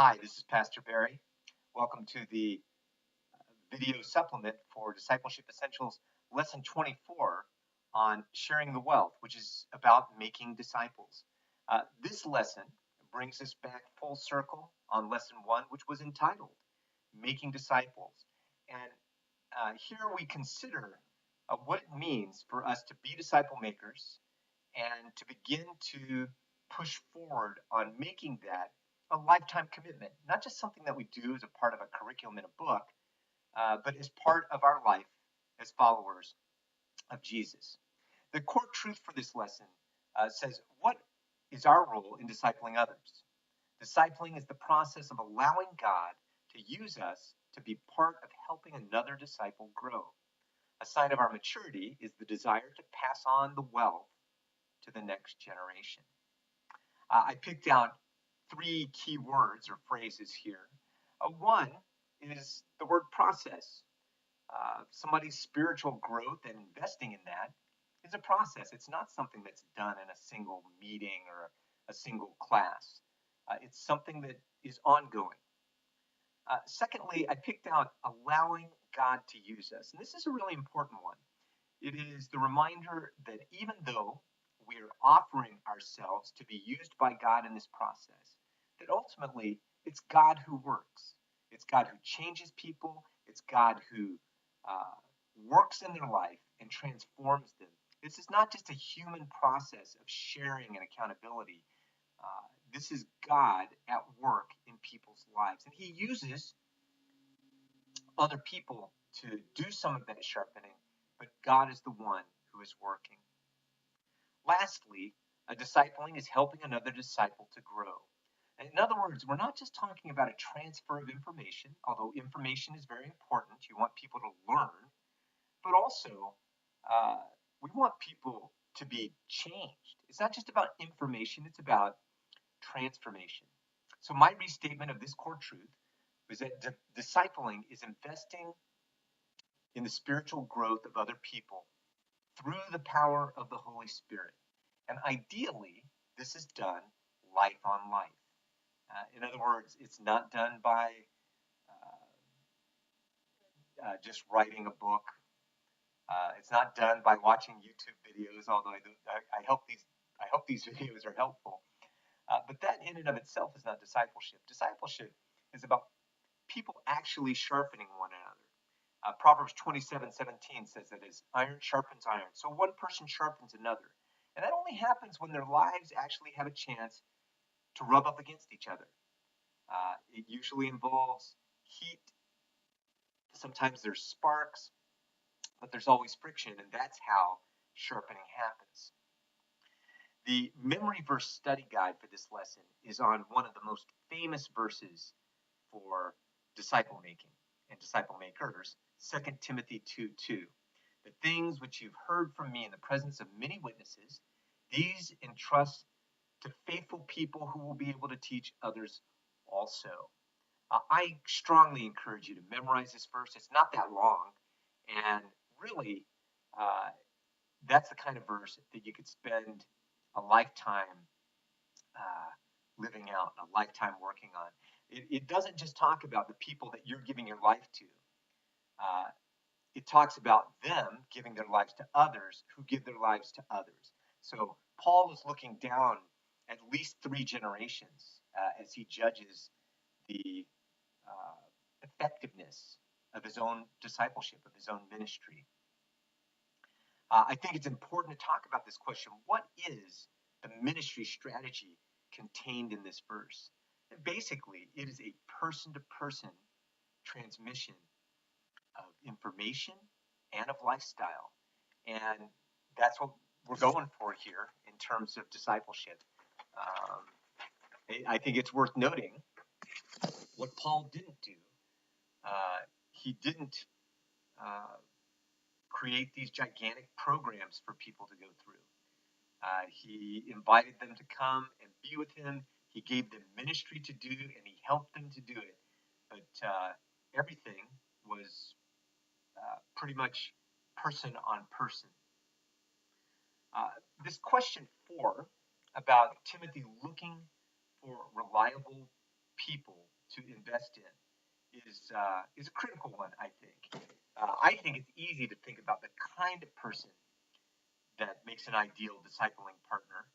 Hi, this is Pastor Barry. Welcome to the video supplement for Discipleship Essentials, lesson 24 on sharing the wealth, which is about making disciples. This lesson brings us back full circle on lesson 1, which was entitled Making Disciples. And here we consider what it means for us to be disciple makers and to begin to push forward on making that a lifetime commitment, not just something that we do as a part of a curriculum in a book, but as part of our life as followers of Jesus. The core truth for this lesson says, what is our role in discipling others? Discipling is the process of allowing God to use us to be part of helping another disciple grow. A sign of our maturity is the desire to pass on the wealth to the next generation. I picked out 3 key words or phrases here. One is the word process. Somebody's spiritual growth and investing in that is a process. It's not something that's done in a single meeting or a single class. It's something that is ongoing. Secondly, I picked out allowing God to use us. And this is a really important one. It is the reminder that even though we're offering ourselves to be used by God in this process, that ultimately it's God who works. It's God who changes people. It's God who works in their life and transforms them. This is not just a human process of sharing and accountability. This is God at work in people's lives. And he uses other people to do some of that sharpening, but God is the one who is working. Lastly, a discipling is helping another disciple to grow. In other words, we're not just talking about a transfer of information, although information is very important. You want people to learn, but also we want people to be changed. It's not just about information, it's about transformation. So my restatement of this core truth was that discipling is investing in the spiritual growth of other people through the power of the Holy Spirit. And ideally, this is done life on life. In other words, it's not done by just writing a book. It's not done by watching YouTube videos, although I hope these videos are helpful. But that in and of itself is not discipleship. Discipleship is about people actually sharpening one another. Proverbs 27:17 says that as iron sharpens iron, so one person sharpens another. And that only happens when their lives actually have a chance to rub up against each other. It usually involves heat. Sometimes there's sparks, but there's always friction, and that's how sharpening happens. The memory verse study guide for this lesson is on one of the most famous verses for disciple making and disciple makers, 2 Timothy 2:2. The things which you've heard from me in the presence of many witnesses, these entrust to faithful people who will be able to teach others also. I strongly encourage you to memorize this verse. It's not that long, and really, that's the kind of verse that you could spend a lifetime living out, a lifetime working on. It doesn't just talk about the people that you're giving your life to. It talks about them giving their lives to others who give their lives to others. So Paul is looking down at least 3 generations as he judges the effectiveness of his own discipleship, of his own ministry. I think it's important to talk about this question. What is the ministry strategy contained in this verse? And basically, it is a person-to-person transmission of information and of lifestyle. And that's what we're going for here in terms of discipleship. I think it's worth noting what Paul didn't do. He didn't create these gigantic programs for people to go through. He invited them to come and be with him. He gave them ministry to do, and he helped them to do it. But everything was pretty much person on person. This question 4 about Timothy looking for reliable people to invest in is a critical one, I think. I think it's easy to think about the kind of person that makes an ideal discipling partner,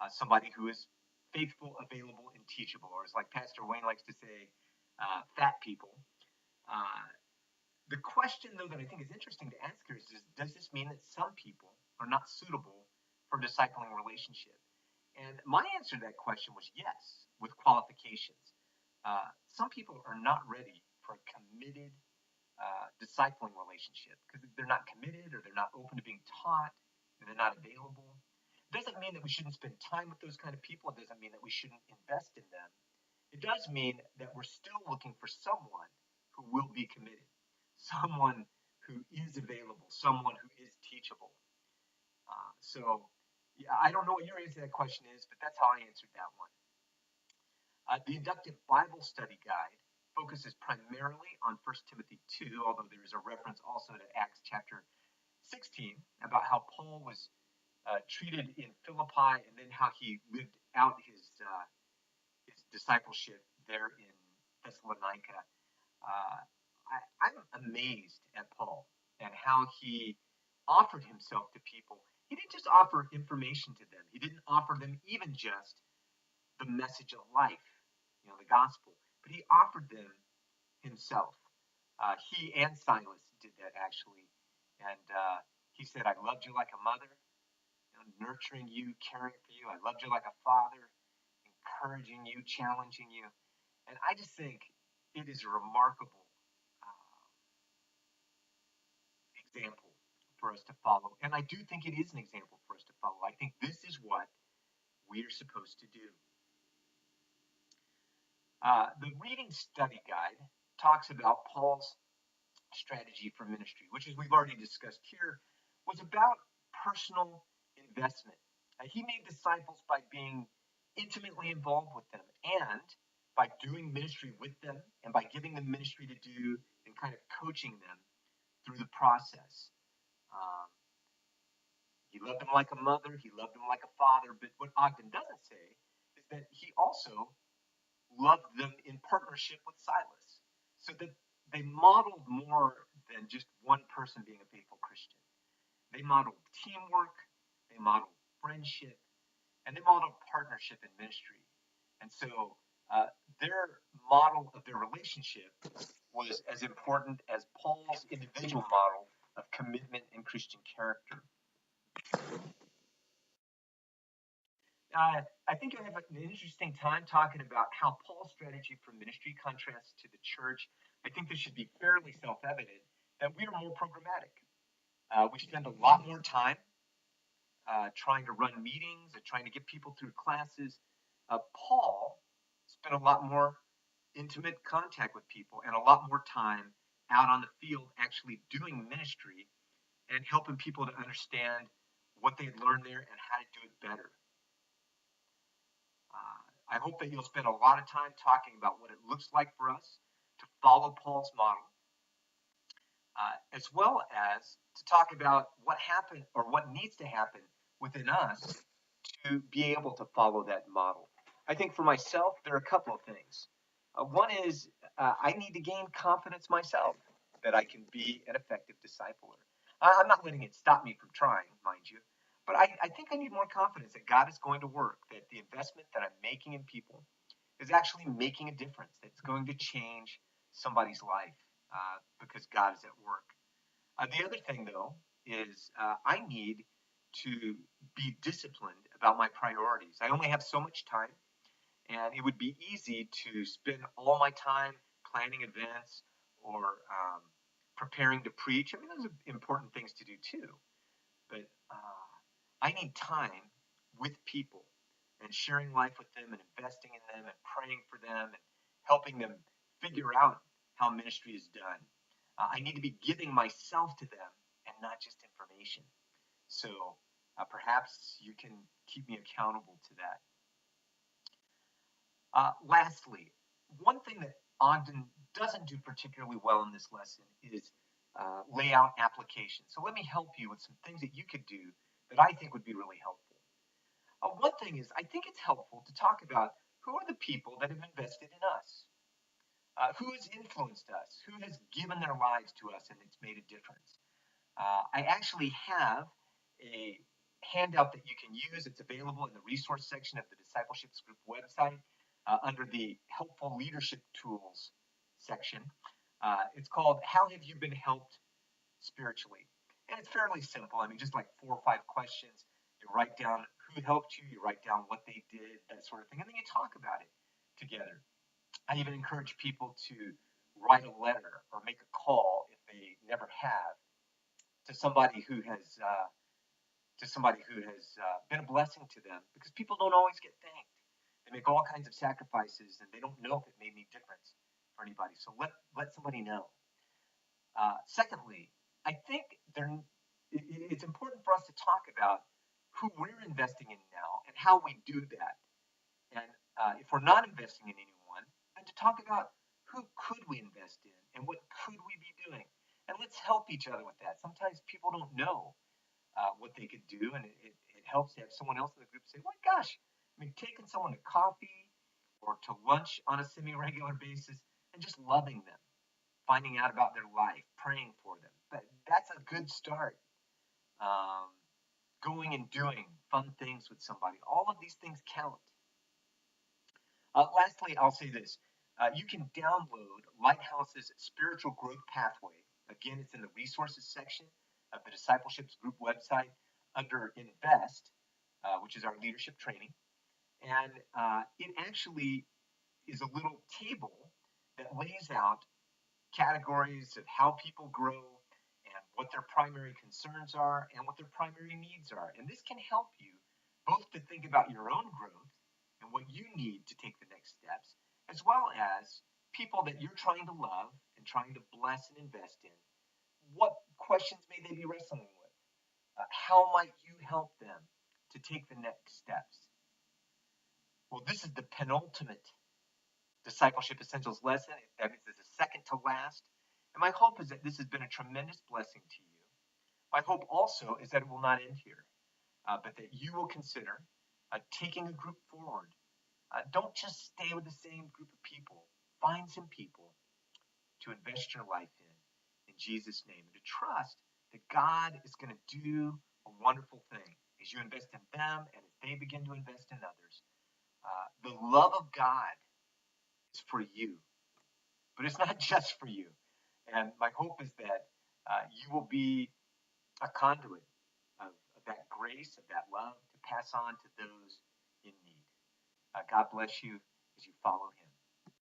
somebody who is faithful, available, and teachable, or as like Pastor Wayne likes to say, fat people. Uh, the question, though, that I think is interesting to ask here is, does this mean that some people are not suitable for discipling relationship? And my answer to that question was yes, with qualifications. Some people are not ready for a committed discipling relationship because they're not committed or they're not open to being taught and they're not available. It doesn't mean that we shouldn't spend time with those kind of people. It doesn't mean that we shouldn't invest in them. It does mean that we're still looking for someone who will be committed, someone who is available, someone who is teachable. Yeah, I don't know what your answer to that question is, but that's how I answered that one. The Inductive Bible Study Guide focuses primarily on 1 Timothy 2, although there is a reference also to Acts chapter 16 about how Paul was treated in Philippi and then how he lived out his discipleship there in Thessalonica. I'm amazed at Paul and how he offered himself to people. He didn't just offer information to them. He didn't offer them even just the message of life, the gospel, but he offered them himself. He and Silas did that actually, and he said, "I loved you like a mother, nurturing you, caring for you. I loved you like a father, encouraging you, challenging you." And I just think it is a remarkable example for us to follow. And I do think it is an example for us to follow. I think this is what we're supposed to do. The Reading Study Guide talks about Paul's strategy for ministry, which, as we've already discussed here, was about personal investment. He made disciples by being intimately involved with them and by doing ministry with them and by giving them ministry to do and kind of coaching them through the process. Um, he loved them like a mother, he loved them like a father, but what Ogden doesn't say is that he also loved them in partnership with Silas, so that they modeled more than just one person being a faithful Christian. They modeled teamwork, they modeled friendship, and they modeled partnership in ministry. And so their model of their relationship was as important as Paul's individual model of commitment and Christian character. I think you'll have an interesting time talking about how Paul's strategy for ministry contrasts to the church. I think this should be fairly self-evident that we are more programmatic. We spend a lot more time trying to run meetings and trying to get people through classes. Paul spent a lot more intimate contact with people and a lot more time out on the field actually doing ministry and helping people to understand what they had learned there and how to do it better. I hope that you'll spend a lot of time talking about what it looks like for us to follow Paul's model, as well as to talk about what happened or what needs to happen within us to be able to follow that model. I think for myself, there are a couple of things. One is I need to gain confidence myself that I can be an effective discipler. I'm not letting it stop me from trying, mind you, but I think I need more confidence that God is going to work, that the investment that I'm making in people is actually making a difference, that it's going to change somebody's life because God is at work. The other thing, though, is I need to be disciplined about my priorities. I only have so much time, and it would be easy to spend all my time planning events or preparing to preach. I mean, those are important things to do too. But I need time with people and sharing life with them and investing in them and praying for them and helping them figure out how ministry is done. I need to be giving myself to them and not just information. So perhaps you can keep me accountable to that. Lastly, one thing that Ogden doesn't do particularly well in this lesson is lay out applications. So let me help you with some things that you could do that I think would be really helpful. One thing is, I think it's helpful to talk about who are the people that have invested in us. Who has influenced us? Who has given their lives to us and it's made a difference? I actually have a handout that you can use. It's available in the resource section of the Discipleships Group website under the Helpful Leadership Tools section. It's called How Have You Been Helped Spiritually? And it's fairly simple. I mean, just like 4 or 5 questions. You write down who helped you, you write down what they did, that sort of thing, and then you talk about it together. I even encourage people to write a letter or make a call if they never have to somebody who has been a blessing to them, because people don't always get thanked. They make all kinds of sacrifices and they don't know if it made any difference for anybody. So let somebody know. Secondly, I think it's important for us to talk about who we're investing in now and how we do that. And if we're not investing in anyone, then to talk about who could we invest in and what could we be doing. And let's help each other with that. Sometimes people don't know what they could do, and it helps to have someone else in the group say, "My gosh, I mean, taking someone to coffee or to lunch on a semi-regular basis and just loving them, finding out about their life, praying for them. But that's a good start. Um, Going and doing fun things with somebody. All of these things count. Lastly, I'll say this. You can download Lighthouse's Spiritual Growth Pathway. Again, it's in the resources section of the Discipleships Group website under Invest, which is our leadership training. And it actually is a little table that lays out categories of how people grow and what their primary concerns are and what their primary needs are. And this can help you both to think about your own growth and what you need to take the next steps, as well as people that you're trying to love and trying to bless and invest in. What questions may they be wrestling with? How might you help them to take the next steps? Well, this is the penultimate Discipleship Essentials lesson. That means it's the second to last. And my hope is that this has been a tremendous blessing to you. My hope also is that it will not end here, but that you will consider taking a group forward. Don't just stay with the same group of people. Find some people to invest your life in Jesus' name, and to trust that God is going to do a wonderful thing as you invest in them and as they begin to invest in others. The love of God is for you, but it's not just for you. And my hope is that you will be a conduit of that grace, of that love to pass on to those in need. God bless you as you follow him.